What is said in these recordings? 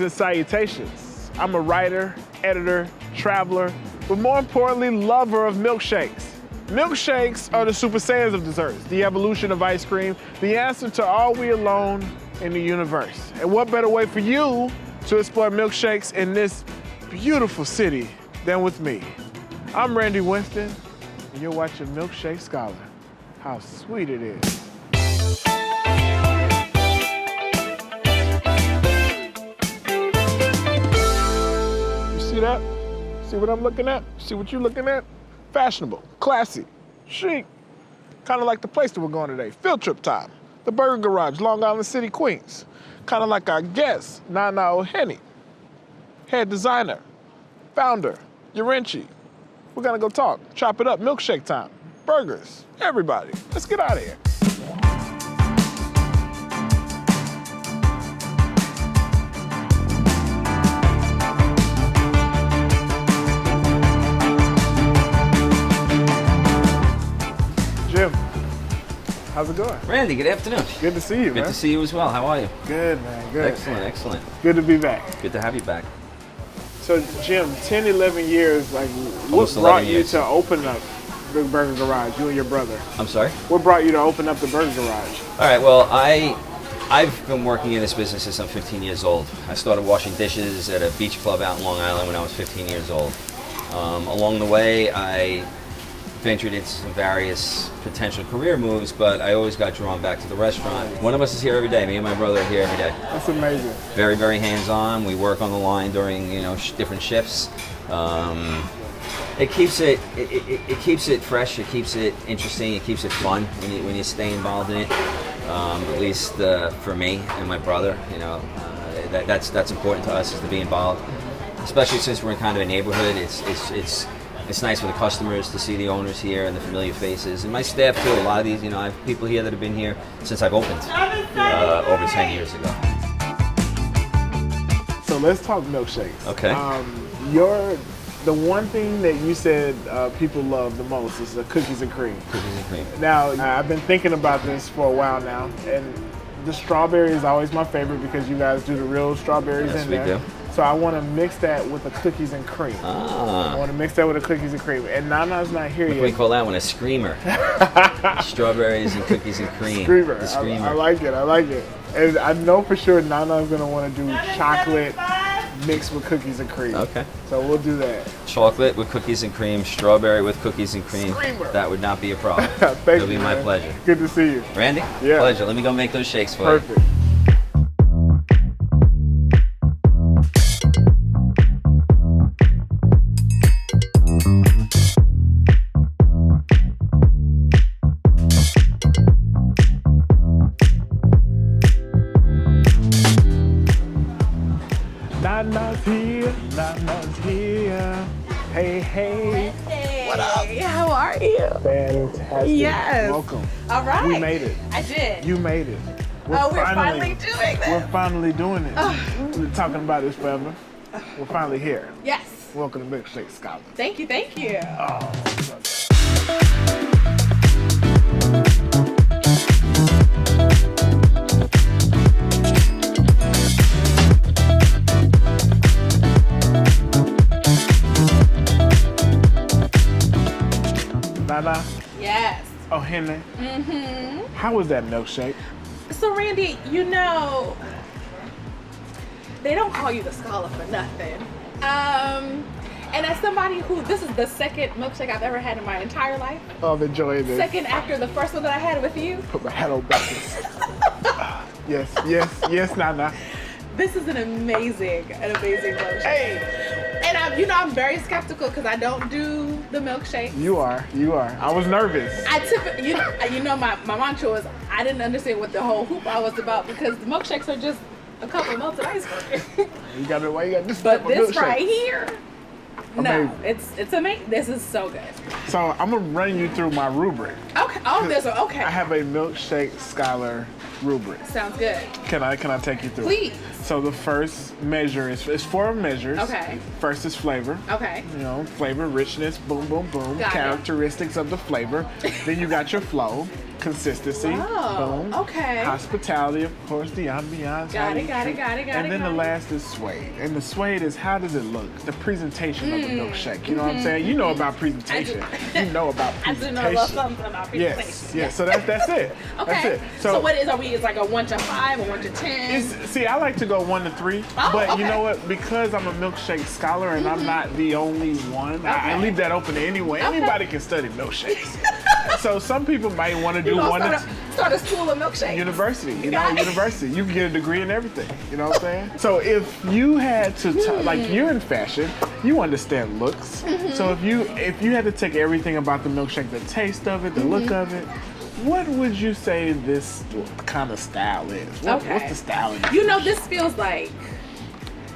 to Salutations. I'm a writer, editor, traveler, but more importantly, lover of milkshakes. Milkshakes are the Super Saiyans of desserts, the evolution of ice cream, the answer to all we alone in the universe. And what better way for you to explore milkshakes in this beautiful city than with me? I'm Randy Winston, and you're watching Milkshake Scholar. How sweet it is. You see that? See what I'm looking at? See what you're looking at? Fashionable, classy, chic. Kind of like the place that we're going today, field trip time. The Burger Garage, Long Island City, Queens. Kind of like our guest, Naana Ohene, head designer, founder, YIRENKYI. We're gonna go talk, chop it up, milkshake time, burgers, everybody. Let's get out of here. Jim, how's it going? Randy, good afternoon. Good to see you, man. Good to see you as well. How are you? Good, man, good. Excellent, excellent. Good to be back. Good to have you back. So, Jim, 10, 11 years, like, what Almost brought 11 you years. to open up the Burger Garage, you and your brother? I'm sorry? What brought you to open up the Burger Garage? All right, well, I've been working in this business since I'm 15 years old. I started washing dishes at a beach club out in Long Island when I was 15 years old. Along the way, I ventured into some various potential career moves, but I always got drawn back to the restaurant. One of us is here every day. Me and my brother are here every day. That's amazing. Very, very hands-on. We work on the line during different shifts. It keeps it fresh. It keeps it interesting. It keeps it fun when you stay involved in it. At least for me and my brother, that's important to us, is to be involved. Especially since we're in kind of a neighborhood, it's nice for the customers to see the owners here and the familiar faces, and my staff too. A lot of these, I have people here that have been here since I've opened over 10 years ago. So let's talk milkshakes. Okay. The one thing that you said people love the most is the cookies and cream. Cookies and cream. Now, I've been thinking about this for a while now, and the strawberry is always my favorite because you guys do the real strawberries in there. Yes, we do. So I want to mix that with the cookies and cream. I want to mix that with the cookies and cream. And Nana's not here yet. We call that one a screamer. Strawberries and cookies and cream. Screamer. The screamer. I like it. I like it. And I know for sure Nana's going to want to do chocolate mixed with cookies and cream. Okay. So we'll do that. Chocolate with cookies and cream, strawberry with cookies and cream. Screamer. That would not be a problem. Thank It'll be you, my man. pleasure. Good to see you. Randy? Yeah. Pleasure. Let me go make those shakes for you. Perfect. Nana's here, Nana's here. Hey, hey. What up? How are you? Fantastic. Yes. Welcome. All right. We made it. I did. You made it. We're finally doing this. We're finally doing it. We've been talking about this forever. We're finally here. Yes. Welcome to Milkshake Scholar. Thank you. Thank you. Naana Yes. Ohene. Mm-hmm. How was that milkshake? So Randy, they don't call you the scholar for nothing. And as somebody who, this is the second milkshake I've ever had in my entire life. Oh, I'm enjoying this. Second after the first one that I had with you. Put my hat on backwards. Yes, Naana. This is an amazing milkshake. Hey! And I'm very skeptical because I don't do the milkshake. You are. I was nervous. I typically, my mantra was I didn't understand what the whole hoopla was about because the milkshakes are just a couple of melted ice cream. Why you got this? But this milkshake? right here, no, Amazing. it's amazing. This is so good. So I'm gonna run you through my rubric. Okay. Oh, there's okay. I have a Milkshake Scholar rubric. Sounds good. Can I take you through? Please. So the first measure is 4 measures. Okay. First is flavor. Okay. Flavor, richness, boom, boom, boom. Got it. Characteristics of the flavor. Then you got your flow. consistency. Oh, Boom. okay. Hospitality, of course, the ambiance. Got it. And then the last is suede. And the suede is, how does it look? The presentation of the milkshake. You know what I'm saying? You know about presentation. You know about I presentation. do know a little something about presentation. Yes. So that's it. Okay. That's it. So what is, are we, it's like a 1 to 5 or 1 to 10? See, I like to go 1 to 3, but you know what? Because I'm a milkshake scholar and I'm not the only one, I leave that open to anyone. Anybody can study milkshakes. So some people might want to do one to start a school of milkshakes. University, university. You can get a degree in everything. You know what I'm saying? So if you had to, like, you're in fashion, you understand looks. So if you had to take everything about the milkshake, the taste of it, the look of it, what would you say this kind of style is? What's the style of it? You know, this feels like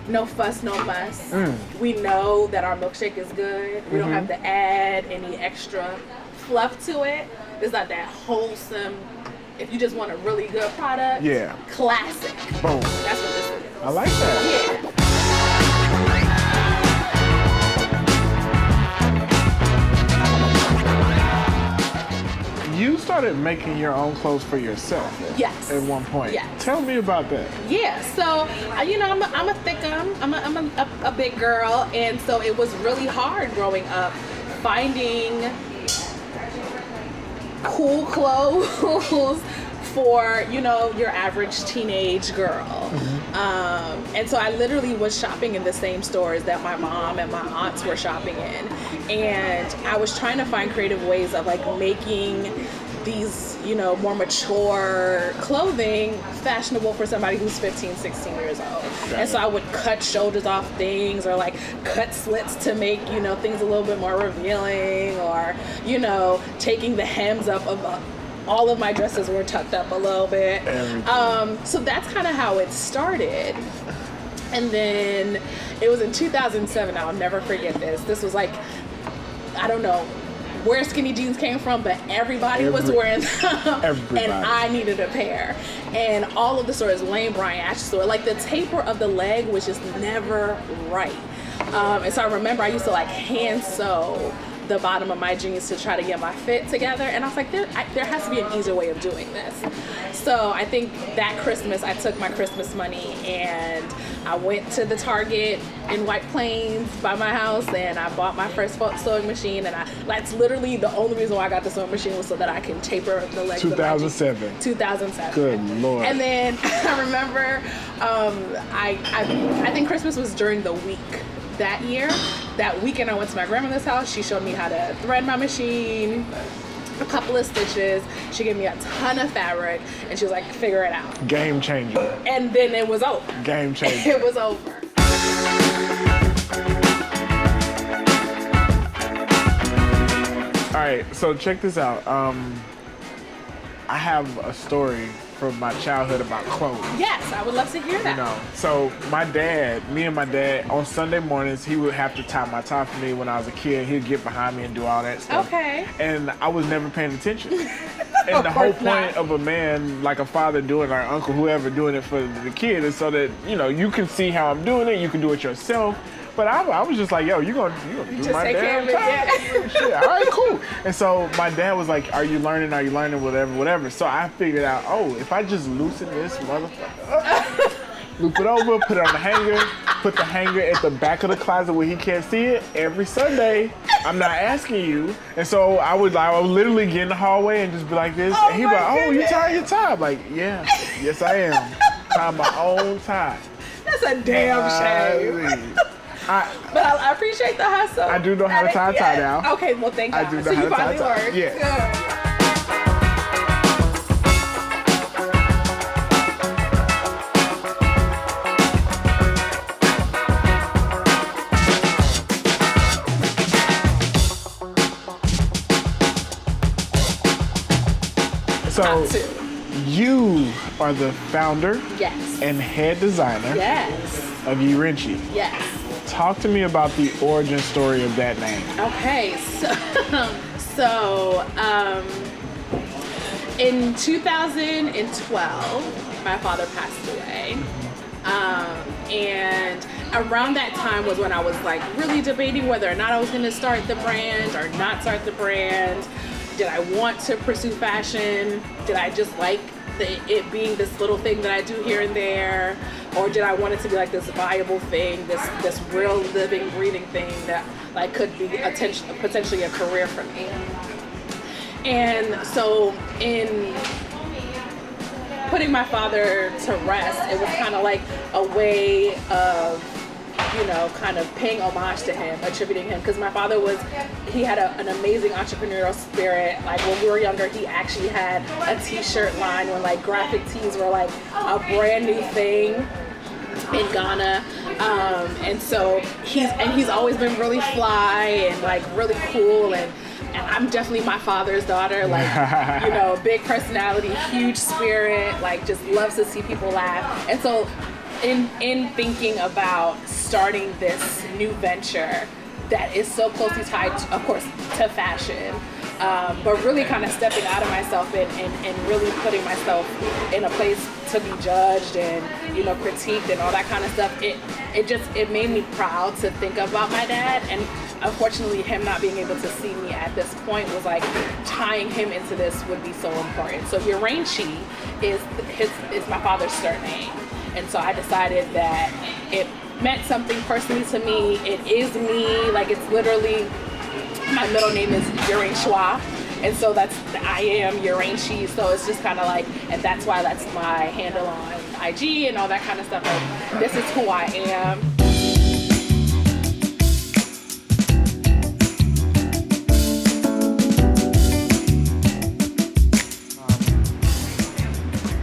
no fuss, no muss. We know that our milkshake is good. We don't have to add any extra fluff to it. It's not that wholesome. If you just want a really good product, classic. Boom. That's what this is. I like that. Yeah. You started making your own clothes for yourself. Yes. At one point. Yes. Tell me about that. Yeah. So you know, I'm a thick-um. I'm a big girl, and so it was really hard growing up finding cool clothes for, you know, your average teenage girl. And so I literally was shopping in the same stores that my mom and my aunts were shopping in. And I was trying to find creative ways of like making these, you know, more mature clothing fashionable for somebody who's 15, 16 years old. And so I would cut shoulders off things or like cut slits to make, you know, things a little bit more revealing, or, you know, taking the hems up of all of my dresses were tucked up a little bit. So that's kind of how it started. And then it was in 2007, I'll never forget this. This was like, I don't know where skinny jeans came from, but everybody was wearing them. And I needed a pair. And all of the stores, Lane Bryant, Ashton store, like the taper of the leg was just never right. And so I remember I used to like hand sew the bottom of my jeans to try to get my fit together, and I was like, there has to be an easier way of doing this. So I think that Christmas I took my Christmas money and I went to the Target in White Plains by my house, and I bought my first sewing machine, and that's literally the only reason why I got the sewing machine was so that I can taper the legs. 2007. 2007. Good Lord. And then I remember I think Christmas was during the week that year. That weekend I went to my grandmother's house. She showed me how to thread my machine, a couple of stitches. She gave me a ton of fabric, and she was like, figure it out. Game changer. And then it was over. Game changer. It was over. All right, so check this out. I have a story from my childhood about clothes. Yes, I would love to hear that. You know, so me and my dad, on Sunday mornings, he would have to tie my tie for me when I was a kid. He'd get behind me and do all that stuff. Okay. And I was never paying attention. And the whole point of a man, like a father doing, or uncle, whoever doing it for the kid, is so that, you know, you can see how I'm doing it, you can do it yourself. But I was just like, yo, you gonna do my damn time? Shit, all right, cool. And so my dad was like, are you learning, whatever. So I figured out, if I just loosen this motherfucker up, loop it over, put it on the hanger, put the hanger at the back of the closet where he can't see it, every Sunday, I'm not asking you. And so I would literally get in the hallway and just be like this. And he'd be like, you tying your tie? I'm like, yeah, yes I am. Tying my own tie. That's a damn shame. But I appreciate the hustle. I do know how to tie a tie now. Okay, well, thank God. I do know how to tie a tie. Yeah. So you are the founder and head designer of YIRENKYI. Yes. Talk to me about the origin story of that name. Okay, so in 2012, my father passed away. And around that time was when I was like really debating whether or not I was going to start the brand or not start the brand. Did I want to pursue fashion? Did I just like it being this little thing that I do here and there? Or did I want it to be like this viable thing, this real living, breathing thing that like could be potentially a career for me? And so in putting my father to rest, it was kind of like a way of, you know, kind of paying homage to him, attributing him, because my father he had an amazing entrepreneurial spirit. Like when we were younger, he actually had a t-shirt line when like graphic tees were like a brand new thing in Ghana. And so he's always been really fly and like really cool, and I'm definitely my father's daughter, like, you know, big personality, huge spirit, like just loves to see people laugh. And so in thinking about starting this new venture that is so closely tied, of course, to fashion, but really kind of stepping out of myself and really putting myself in a place to be judged and, you know, critiqued and all that kind of stuff, it made me proud to think about my dad. And unfortunately, him not being able to see me at this point was like tying him into this would be so important. So YIRENKYI is my father's surname. And so I decided that it meant something personally to me. It is me, like it's literally, my middle name is YIRENKYI. And so I am YIRENKYI. So it's just kind of like, and that's why that's my handle on IG and all that kind of stuff. Like, this is who I am.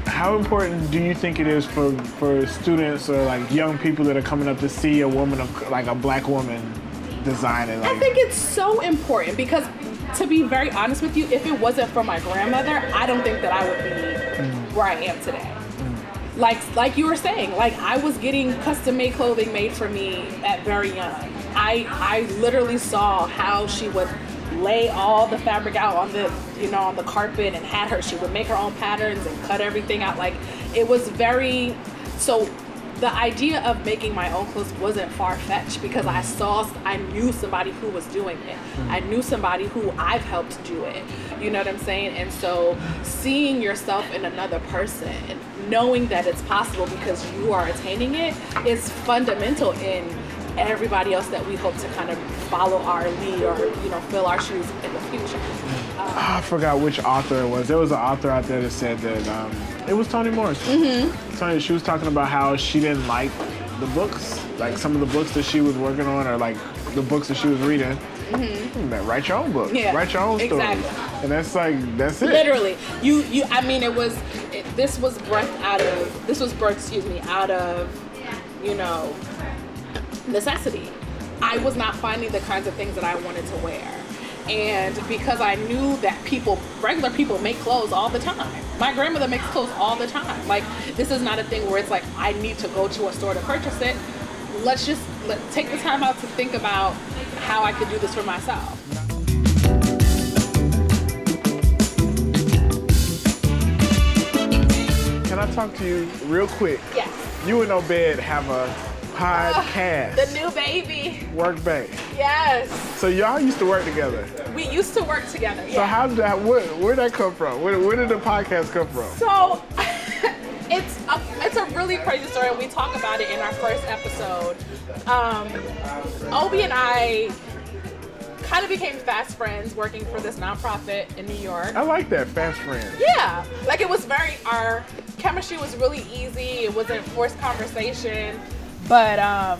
How important do you think it is for students or like young people that are coming up to see a woman of like a black woman designing? Like, I think it's so important because, to be very honest with you, if it wasn't for my grandmother, I don't think that I would be where I am today. Like you were saying, like I was getting custom made clothing made for me at very young. I literally saw how she would lay all the fabric out on the, you know, on the carpet, and she would make her own patterns and cut everything out. Like it was so the idea of making my own clothes wasn't far-fetched because I knew somebody who was doing it. I knew somebody who I've helped do it. You know what I'm saying? And so seeing yourself in another person, knowing that it's possible because you are attaining it, is fundamental in everybody else that we hope to kind of follow our lead or, you know, fill our shoes in the future. I forgot which author it was. There was an author out there that said that it was Toni Morrison. Toni, she was talking about how she didn't like the books, like some of the books that she was working on, or like the books that she was reading. Write your own book. Yeah, write your own story. Exactly. And that's it. Literally, I mean, this was birthed out of, you know, necessity. I was not finding the kinds of things that I wanted to wear. And because I knew that regular people make clothes all the time. My grandmother makes clothes all the time. Like, this is not a thing where it's like, I need to go to a store to purchase it. Let's take the time out to think about how I could do this for myself. Can I talk to you real quick? Yes. You and Obed have a podcast. The new baby. Work Bae. Yes. So y'all used to work together. We used to work together. So where'd that come from? Where did the podcast come from? So it's a really crazy story. We talk about it in our first episode. Obi and I kind of became fast friends working for this nonprofit in New York. I like that, fast friends. Yeah, like it was our chemistry was really easy. It wasn't forced conversation, but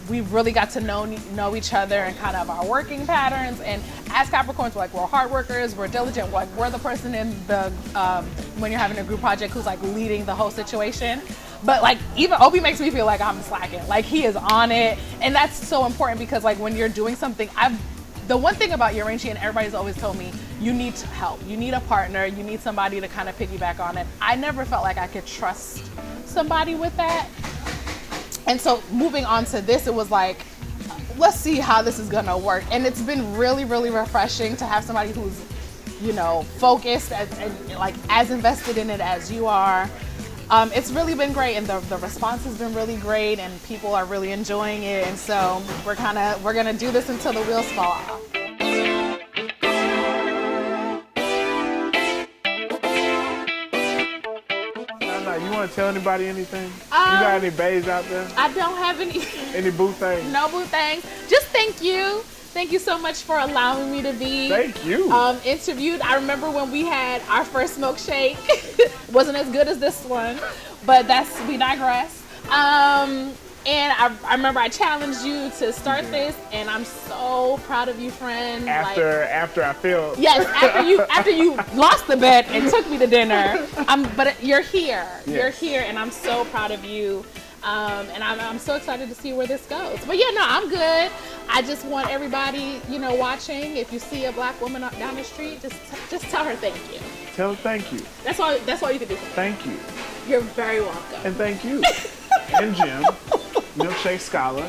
we really got to know each other and kind of our working patterns. And as Capricorns, we're hard workers, we're diligent. We're the person in the when you're having a group project who's like leading the whole situation. But like even Obi makes me feel like I'm slacking. Like he is on it, and that's so important because like when you're doing something, the one thing about YIRENKYI, and everybody's always told me, you need help. You need a partner. You need somebody to kind of piggyback on it. I never felt like I could trust somebody with that. And so moving on to this, it was like, let's see how this is gonna work. And it's been really, really refreshing to have somebody who's, you know, focused and like as invested in it as you are. It's really been great, and the response has been really great, and people are really enjoying it. And so we're gonna do this until the wheels fall off. want to tell anybody anything? You got any bays out there? I don't have any. Any boo things? No boo things. Just thank you. Thank you so much for allowing me to be interviewed. I remember when we had our first milkshake. Wasn't as good as this one, but we digress. And I remember I challenged you to start this, and I'm so proud of you, friend. After I failed. Yes, after you lost the bet and took me to dinner. But you're here. Yes. You're here, and I'm so proud of you. And I'm so excited to see where this goes. But yeah, no, I'm good. I just want everybody, watching. If you see a black woman up down the street, just tell her thank you. Tell her thank you. That's all you can do. Thank you. You're very welcome. And thank you. And Jim, Milkshake Scholar,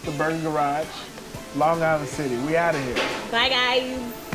the Burger Garage, Long Island City. We out of here. Bye, guys.